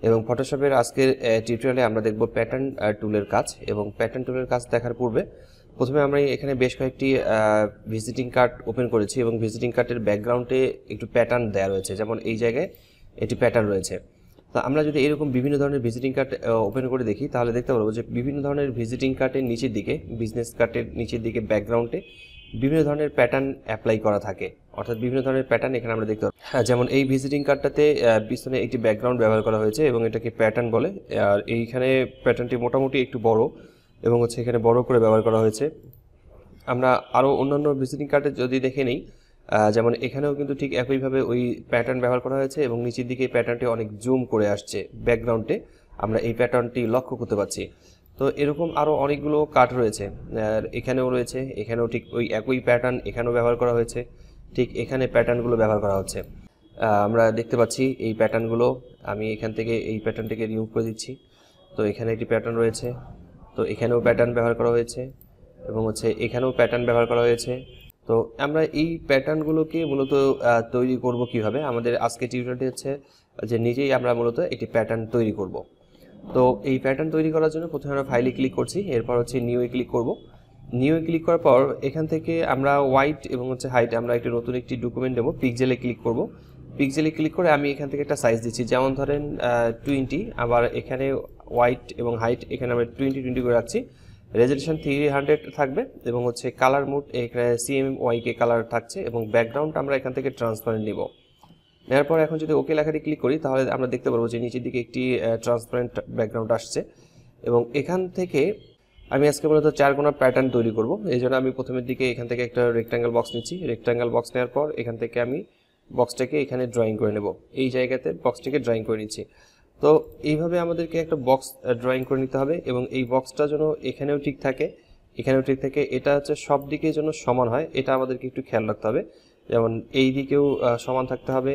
এবং ফটোশপের আজকের টিউটোরিয়ালে আমরা দেখব প্যাটার্ন টুলের কাজ। এবং প্যাটার্ন টুলের কাজ দেখার পূর্বে প্রথমে আমরা এখানে বেশ কয়েকটি ভিজিটিং কার্ড ওপেন করেছি এবং ভিজিটিং কার্ডের ব্যাকগ্রাউন্ডে একটু প্যাটার্ন দেওয়া রয়েছে, যেমন এই জায়গায় একটি প্যাটার্ন রয়েছে। তো আমরা যদি এরকম বিভিন্ন ধরনের ভিজিটিং কার্ড ওপেন করে দেখি তাহলে দেখতে পারবো যে বিভিন্ন ধরনের ভিজিটিং কার্ডের নিচের দিকে, বিজনেস কার্ডের নিচের দিকে ব্যাকগ্রাউন্ডে বিভিন্ন ধরনের প্যাটার্ন অ্যাপ্লাই করা থাকে, অর্থাৎ বিভিন্ন ধরনের প্যাটার্ন এখানে আমরা দেখতে পাবো। যেমন এই ভিজিটিং কার্ডটাতে পিছনে একটি ব্যাকগ্রাউন্ড ব্যবহার করা হয়েছে এবং এটাকে প্যাটার্ন বলে। আর এইখানে প্যাটার্নটি মোটামুটি একটু বড় এবং এখানে বড় করে ব্যবহার করা হয়েছে। আমরা আরও অন্যান্য ভিজিটিং কার্ডে যদি দেখে নিই, যেমন এখানেও কিন্তু ঠিক একইভাবে ওই প্যাটার্ন ব্যবহার করা হয়েছে এবং নিচের দিকে প্যাটার্নটি অনেক জুম করে আসছে, ব্যাকগ্রাউন্ডে আমরা এই প্যাটার্নটি লক্ষ্য করতে পারছি। তো এরকম আরও অনেকগুলো কার্ড রয়েছে, আর এখানেও রয়েছে, এখানেও ঠিক ওই একই প্যাটার্ন এখানেও ব্যবহার করা হয়েছে, ঠিক এখানে প্যাটার্নগুলো ব্যবহার করা হচ্ছে। আমরা দেখতে পাচ্ছি এই প্যাটার্নগুলো, আমি এখান থেকে এই প্যাটার্নটিকে রিমুভ করে দিচ্ছি। তো এখানে একটি প্যাটার্ন রয়েছে, তো এখানেও প্যাটার্ন ব্যবহার করা হয়েছে এবং এখানেও প্যাটার্ন ব্যবহার করা হয়েছে। তো আমরা এই প্যাটার্নগুলোকে মূলত তৈরি করব কিভাবে, আমাদের আজকে টিউটোরিয়ালটি হচ্ছে যে নিজেই আমরা মূলত একটি প্যাটার্ন তৈরি করব। তো এই প্যাটার্ন তৈরি করার জন্য প্রথমে আমরা ফাইলে ক্লিক করছি, এরপর নিউয়ে ক্লিক করব। নিউয়ে ক্লিক করার পর এখান থেকে আমরা হোয়াইট এবং হাইট, আমরা একটি নতুন একটি ডকুমেন্ট দেবো, পিক্সেলে ক্লিক করব। পিক্সেলে ক্লিক করে আমি এখান থেকে একটা সাইজ দিচ্ছি, যেমন ধরেন 20, আবার এখানে হোয়াইট এবং হাইট এখানে আমরা 20 করে রাখছি। রেজলিউশন 300 থাকবে এবং কালার মোড এখানে CMYK কালার থাকছে এবং ব্যাকগ্রাউন্ড আমরা এখান থেকে ট্রান্সপারেন্ট নিব। নেওয়ার পর এখন যদি ওকে লেখাটি ক্লিক করি তাহলে আমরা দেখতে পারবো যে নিচের দিকে একটি ট্রান্সপারেন্ট ব্যাকগ্রাউন্ড আসছে। এবং এখান থেকে আমি আজকে মূলত 4 কোণা প্যাটার্ন তৈরি করব। এই জন্য আমি প্রথমের দিকে এখান থেকে একটা রেক্ট্যাঙ্গেল বক্স নিচ্ছি। রেক্ট্যাঙ্গেল বক্স নেওয়ার পর এখান থেকে আমি বক্সটাকে এখানে ড্রয়িং করে নেব, এই জায়গাতে বক্সটাকে ড্রয়িং করে নিচ্ছি। তো এইভাবে আমাদেরকে একটা বক্স ড্রয়িং করে নিতে হবে এবং এই বক্সটা যেন এখানেও ঠিক থাকে, এখানেও ঠিক থাকে, এটা সব দিকের জন্য সমান হয়, এটা আমাদেরকে একটু খেয়াল রাখতে হবে। যেমন এই দিকেও সমান থাকতে হবে,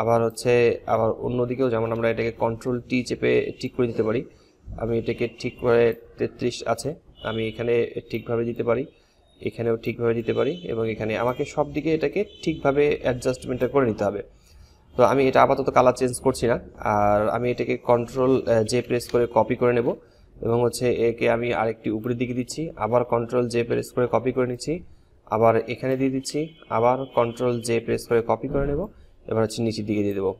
আবার আবার অন্য দিকেও, যেমন আমরা এটাকে Ctrl+T চেপে ঠিক করে দিতে পারি। আমি এটাকে ঠিক করে 33 আছে, আমি এখানে ঠিকভাবে দিতে পারি, এখানেও ঠিকভাবে দিতে পারি এবং এখানে আমাকে সব দিকে এটাকে ঠিকভাবে অ্যাডজাস্টমেন্টটা করে নিতে হবে। তো আমি এটা আপাতত কালার চেঞ্জ করছি না, আর আমি এটাকে Ctrl+J প্রেস করে কপি করে নেব এবং একে আমি আরেকটি উপরের দিকে দিচ্ছি, আবার Ctrl+J প্রেস করে কপি করে নিচ্ছি, আবার এখানে দিয়ে দিচ্ছি, আবার Ctrl+J প্রেস করে কপি করে নেব, এবার নিচের দিকে দিয়ে দেবো।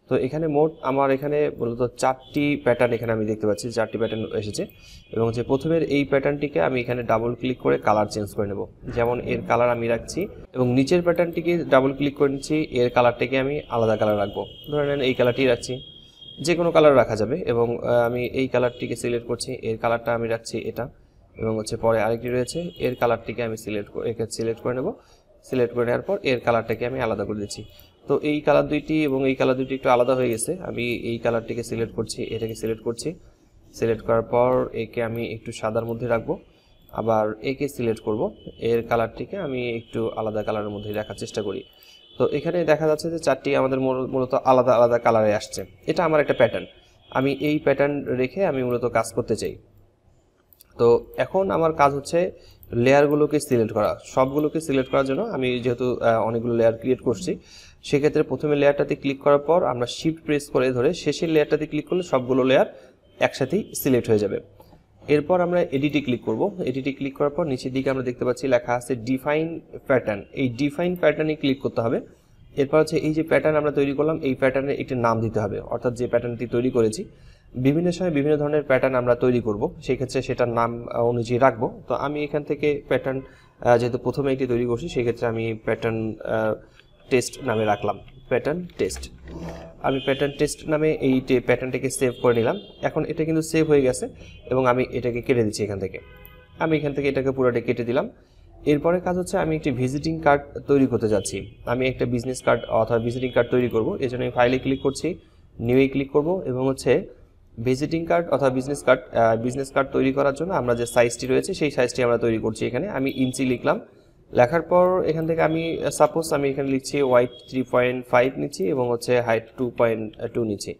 তো এখানে মোট আমার এখানে মূলত 4টি প্যাটার্ন এখানে আমি দেখতে পাচ্ছি, 4টি প্যাটার্ন এসেছে এবং প্রথমের এই প্যাটার্নটিকে আমি এখানে ডাবল ক্লিক করে কালার চেঞ্জ করে নেব, যেমন এর কালার আমি রাখছি এবং নিচের প্যাটার্নটিকে ডাবল ক্লিক করে নিচ্ছি, এর কালারটাকে আমি আলাদা কালার রাখবো, ধরে নেন এই কালারটি রাখছি, যে কোনো কালার রাখা যাবে এবং আমি এই কালারটিকে সিলেক্ট করছি, এর কালারটা আমি রাখছি এটা এবং পরে আরেকটি রয়েছে, এর কালারটিকে আমি সিলেক্ট করে নেব। সিলেক্ট করে নেওয়ার পর এর কালারটাকে আমি আলাদা করে দিচ্ছি। তো এই কালার দুইটি এবং এই কালার দুইটি একটু আলাদা হয়ে গেছে, আমি এই কালারটিকে সিলেক্ট করছি, এটাকে সিলেক্ট করছি। সিলেক্ট করার পর একে আমি একটু সাদার মধ্যে রাখবো, আবার একে সিলেক্ট করব, এর কালারটিকে আমি একটু আলাদা কালারের মধ্যে রাখার চেষ্টা করি। তো এখানে দেখা যাচ্ছে যে 4টি আমাদের মূলত আলাদা আলাদা কালারে আসছে, এটা আমার একটা প্যাটার্ন। আমি এই প্যাটার্ন রেখে আমি মূলত কাজ করতে চাই। তো এখন আমার কাজ লেয়ারগুলোকে সিলেক্ট করা। সবগুলোকে সিলেক্ট করার জন্য আমি যেহেতু অনেকগুলো লেয়ার ক্রিয়েট করছি, সেক্ষেত্রে প্রথমে লেয়ারটাতে ক্লিক করার পর আমরা শিফট প্রেস করে ধরে শেষের লেয়ারটাতে ক্লিক করলে সবগুলো লেয়ার একসাথেই সিলেক্ট হয়ে যাবে। এরপর আমরা এডিটে ক্লিক করব। এডিটে ক্লিক করার পর নিচের দিকে আমরা দেখতে পাচ্ছি লেখা আছে ডিফাইন প্যাটার্ন, এই ডিফাইন প্যাটার্নে ক্লিক করতে হবে। এরপর এই যে প্যাটার্ন আমরা তৈরি করলাম, এই প্যাটার্নের একটি নাম দিতে হবে, অর্থাৎ যে প্যাটার্নটি তৈরি করেছি, বিভিন্ন সময় বিভিন্ন ধরনের প্যাটার্ন আমরা তৈরি করব, সেই ক্ষেত্রে সেটার নাম অনুযায়ী রাখবো। তো আমি এখান থেকে প্যাটার্ন যেহেতু প্রথমে এটি তৈরি করছি, সেই ক্ষেত্রে আমি প্যাটার্ন টেস্ট নামে রাখলাম, প্যাটার্ন টেস্ট। আমি প্যাটার্ন টেস্ট নামে এই প্যাটার্নটাকে সেভ করে নিলাম। এখন এটা কিন্তু সেভ হয়ে গেছে এবং আমি এটাকে কেটে দিচ্ছি এখান থেকে, আমি এখান থেকে এটাকে পুরোটা কেটে দিলাম। এরপরে কাজ আমি একটি ভিজিটিং কার্ড তৈরি করতে যাচ্ছি, আমি একটা বিজনেস কার্ড অথবা ভিজিটিং কার্ড তৈরি করব। এই জন্য আমি ফাইলে ক্লিক করছি, নিউয়ে ক্লিক করব এবং ভিজিটিং কার্ড অথবা বিজনেস কার্ড তৈরি করার জন্য আমরা যে সাইজটি রয়েছে সেই সাইজটি আমরা তৈরি করছি। এখানে আমি ইঞ্চি লিখলাম, লেখার পর এখান থেকে আমি সাপোজ আমি এখানে লিখছি হোয়াইট 3.5 নিচ্ছি এবং হাইট 2.2 নিচ্ছি।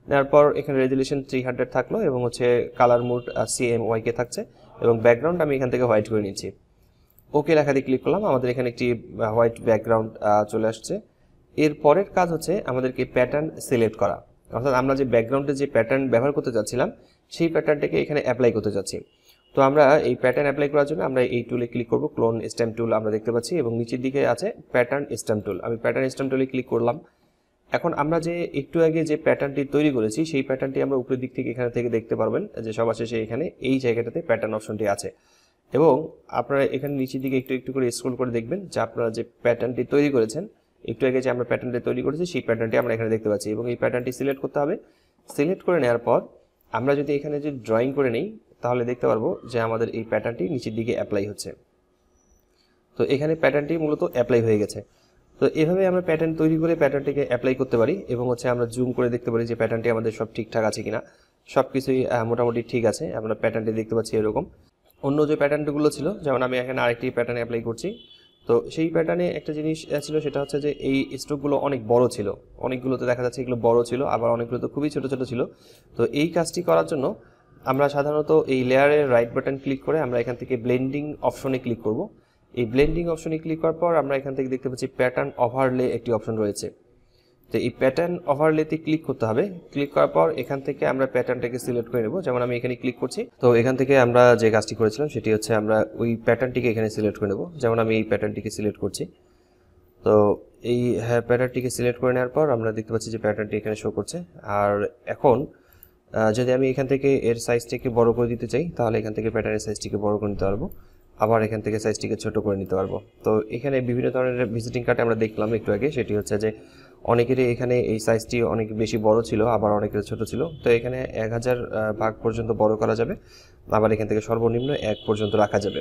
নেওয়ার পর এখানে রেজলিউশন 300 থাকলো এবং কালার মোড CMYK থাকছে এবং ব্যাকগ্রাউন্ড আমি এখান থেকে হোয়াইট করে নিচ্ছি। ওকে লেখা দিয়ে ক্লিক করলাম, আমাদের এখানে একটি হোয়াইট ব্যাকগ্রাউন্ড চলে আসছে। এর পরের কাজ আমাদেরকে প্যাটার্ন সিলেক্ট করা। অর্থাৎ আমরা যে ব্যাকগ্রাউন্ডে যে প্যাটার্ন ব্যবহার করতে যাচ্ছিলাম সেই প্যাটার্নটাকে এখানে অ্যাপ্লাই করতে যাচ্ছি। তো আমরা এই প্যাটার্ন অ্যাপ্লাই করার জন্য আমরা এই টুলে ক্লিক করব, ক্লোন স্ট্যাম্প টুল আমরা দেখতে পাচ্ছি এবং নিচের দিকে আছে প্যাটার্ন স্ট্যাম্প টুল। আমি প্যাটার্ন স্ট্যাম্প টুলে ক্লিক করলাম। এখন আমরা যে একটু আগে যে প্যাটার্নটি তৈরি করেছি সেই প্যাটার্নটি আমরা উপরের দিক থেকে এখানে থেকে দেখতে পারবেন যে সবার শেষে এখানে এই জায়গাটাতে প্যাটার্ন অপশনটি আছে এবং আপনারা এখানে নিচের দিকে একটু একটু করে স্ক্রল করে দেখবেন যে আপনারা যে প্যাটার্নটি তৈরি করেছেন, একটু আগে যে আমরা প্যাটার্নটি তৈরি করেছি সেই প্যাটার্নটি আমরা এখানে দেখতে পাচ্ছি এবং এই প্যাটার্নটি সিলেক্ট করতে হবে। সিলেক্ট করে নেওয়ার পর আমরা যদি এখানে যে ড্রয়িং করে নেই তাহলে দেখতে পারবো যে আমাদের এই প্যাটার্নটি নিচের দিকে অ্যাপ্লাই হচ্ছে। তো এখানে প্যাটার্নটি মূলত অ্যাপ্লাই হয়ে গেছে। তো এভাবে আমরা প্যাটার্ন তৈরি করে প্যাটার্নটিকে অ্যাপ্লাই করতে পারি এবং আমরা জুম করে দেখতে পারি যে প্যাটার্নটি আমাদের সব ঠিকঠাক আছে কিনা। সব কিছুই মোটামুটি ঠিক আছে, আমরা প্যাটার্নটি দেখতে পাচ্ছি এরকম। অন্য যে প্যাটার্নগুলো ছিল, যেমন আমি এখানে আরেকটি প্যাটার্ন অ্যাপ্লাই করছি, তো সেই প্যাটার্নে একটা জিনিস ছিল, সেটা হচ্ছে যে এই স্ট্রোকগুলো অনেক বড় ছিল, অনেকগুলোতে দেখা যাচ্ছে এগুলো বড় ছিল, আবার অনেকগুলোতে খুবই ছোট ছোট ছিল। তো এই কাজটি করার জন্য আমরা সাধারণত এই লেয়ারের রাইট বাটন ক্লিক করে আমরা এখান থেকে ব্লেন্ডিং অপশনে ক্লিক করব। এই ব্লেন্ডিং অপশনে ক্লিক করার পর আমরা এখান থেকে দেখতে পাচ্ছি প্যাটার্ন ওভারলে একটি অপশন রয়েছে। তো এই প্যাটার্ন ওভারলেতে ক্লিক করতে হবে। ক্লিক করার পর এখান থেকে আমরা প্যাটার্নটাকে সিলেক্ট করে নেব। যেমন আমি এখানে ক্লিক করছি, তো এখান থেকে আমরা যে কাজটি করেছিলাম সেটি হচ্ছে আমরা ওই প্যাটার্নটিকে এখানে সিলেক্ট করে নেব। যেমন আমি এই প্যাটার্নটিকে সিলেক্ট করছি। তো এই প্যাটার্নটিকে সিলেক্ট করে নেওয়ার পর আমরা দেখতে পাচ্ছি যে প্যাটার্নটি এখানে শো করছে। আর এখন যদি আমি এখান থেকে এর সাইজটিকে বড় করে দিতে চাই তাহলে এখান থেকে প্যাটার্নের সাইজটিকে বড় করে নিতে পারবো, আবার এখান থেকে সাইজটিকে ছোট করে নিতে পারবো। তো এখানে বিভিন্ন ধরনের ভিজিটিং কার্ডে আমরা দেখলাম একটু আগে, সেটি হচ্ছে যে অনেকেরই এখানে এই সাইজটি অনেক বেশি বড় ছিল, আবার অনেকের ছোট ছিল। তো এখানে 1000 ভাগ পর্যন্ত বড় করা যাবে, আবার এখান থেকে সর্বনিম্ন 1 পর্যন্ত রাখা যাবে।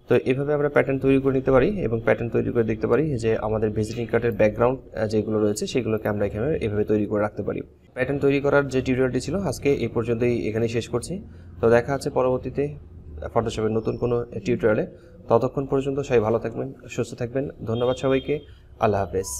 তো এভাবে আমরা প্যাটার্ন তৈরি করে নিতে পারি এবং প্যাটার্ন তৈরি করে দেখতে পারি যে আমাদের ভিজিটিং কার্ডের ব্যাকগ্রাউন্ড যেগুলো রয়েছে সেগুলোকে আমরা এখানে এভাবে তৈরি করে রাখতে পারি। প্যাটার্ন তৈরি করার যে টিউটোরিয়ালটি ছিল আজকে এই পর্যন্তই এখানেই শেষ করছি। তো দেখা আছে পরবর্তীতে ফটোশপের নতুন কোনো টিউটোরিয়ালে। ততক্ষণ পর্যন্ত সবাই ভালো থাকবেন, সুস্থ থাকবেন। ধন্যবাদ সবাইকে। আল্লাহ হাফেজ।